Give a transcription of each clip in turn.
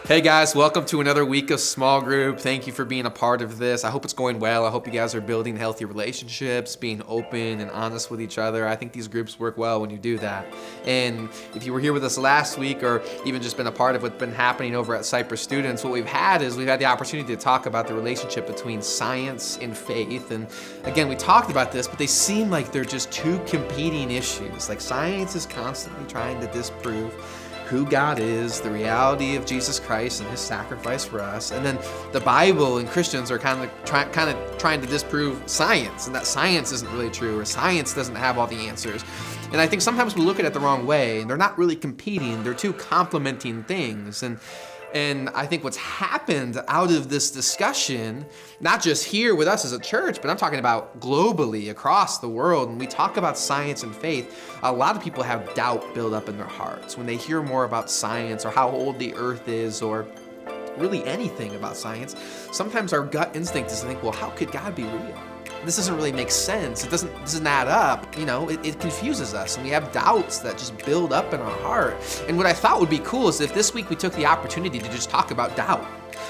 Hey guys, welcome to another week of small group. Thank you for being a part of this. I hope it's going well. I hope you guys are building healthy relationships, being open and honest with each other. I think these groups work well when you do that. And if you were here with us last week or even just been a part of what's been happening over at Cypress Students, what we've had the opportunity to talk about the relationship between science and faith. And again, we talked about this, but they seem like they're just two competing issues. Like science is constantly trying to disprove who God is, the reality of Jesus Christ and his sacrifice for us. And then the Bible and Christians are kind of trying to disprove science, and that science isn't really true, or science doesn't have all the answers. And I think sometimes we look at it the wrong way, and they're not really competing, they're two complementing things. And I think what's happened out of this discussion, not just here with us as a church, but I'm talking about globally across the world, and we talk about science and faith, a lot of people have doubt build up in their hearts when they hear more about science or how old the earth is or really anything about science. Sometimes our gut instinct is to think, well, how could God be real? This doesn't really make sense. It doesn't add up. It confuses us, and we have doubts that just build up in our heart. And what I thought would be cool is if this week we took the opportunity to just talk about doubt.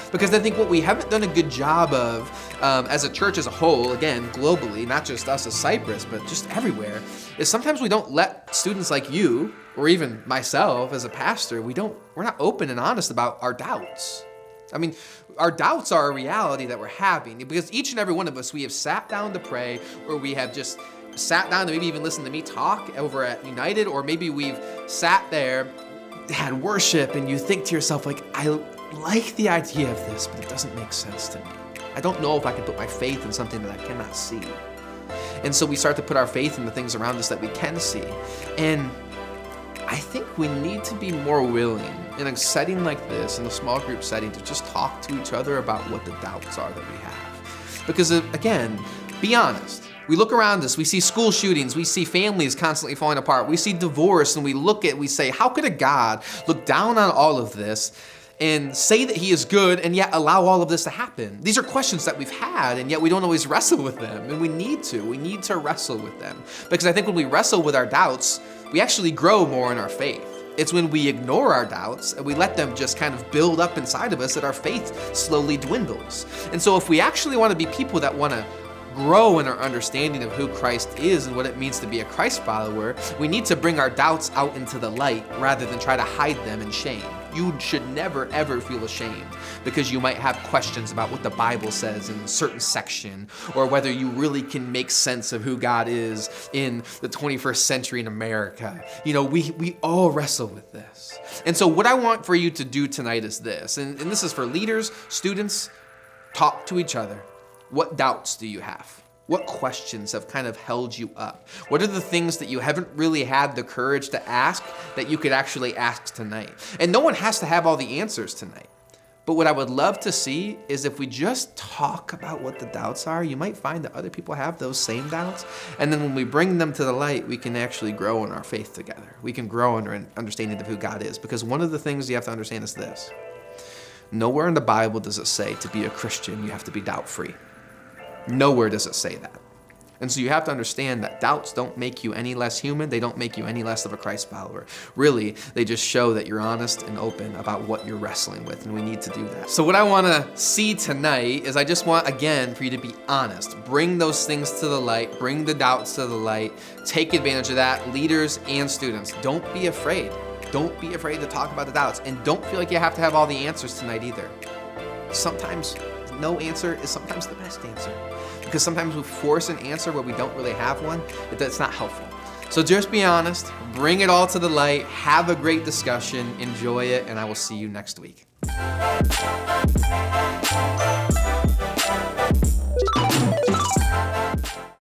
Because I think what we haven't done a good job of as a church as a whole, again, globally, not just us as Cypress, but just everywhere, is sometimes we don't let students like you, or even myself as a pastor, we're not open and honest about our doubts. I mean, our doubts are a reality that we're having because each and every one of us, we have sat down to pray, or we have just sat down to maybe even listen to me talk over at United, or maybe we've sat there, had worship, and you think to yourself, like, I like the idea of this, but it doesn't make sense to me. I don't know if I can put my faith in something that I cannot see. And so we start to put our faith in the things around us that we can see. And I think we need to be more willing in a setting like this, in a small group setting, to just talk to each other about what the doubts are that we have. Because again, be honest. We look around us, we see school shootings, we see families constantly falling apart, we see divorce, and we say, how could a God look down on all of this and say that he is good and yet allow all of this to happen? These are questions that we've had, and yet we don't always wrestle with them, and we need to wrestle with them. Because I think when we wrestle with our doubts, we actually grow more in our faith. It's when we ignore our doubts and we let them just kind of build up inside of us that our faith slowly dwindles. And so if we actually want to be people that want to grow in our understanding of who Christ is and what it means to be a Christ follower, we need to bring our doubts out into the light rather than try to hide them in shame. You should never, ever feel ashamed because you might have questions about what the Bible says in a certain section, or whether you really can make sense of who God is in the 21st century in America. We all wrestle with this. And so what I want for you to do tonight is this, and this is for leaders, students, talk to each other. What doubts do you have? What questions have kind of held you up? What are the things that you haven't really had the courage to ask that you could actually ask tonight? And no one has to have all the answers tonight. But what I would love to see is if we just talk about what the doubts are, you might find that other people have those same doubts. And then when we bring them to the light, we can actually grow in our faith together. We can grow in our understanding of who God is. Because one of the things you have to understand is this. Nowhere in the Bible does it say to be a Christian, you have to be doubt-free. Nowhere does it say that. And so you have to understand that doubts don't make you any less human. They don't make you any less of a Christ follower. Really, they just show that you're honest and open about what you're wrestling with, and we need to do that. So what I want to see tonight is I just want, again, for you to be honest. Bring those things to the light. Bring the doubts to the light. Take advantage of that, leaders and students. Don't be afraid. Don't be afraid to talk about the doubts, and don't feel like you have to have all the answers tonight either. Sometimes no answer is sometimes the best answer. Because sometimes we force an answer where we don't really have one. That's not helpful. So just be honest, bring it all to the light, have a great discussion, enjoy it, and I will see you next week.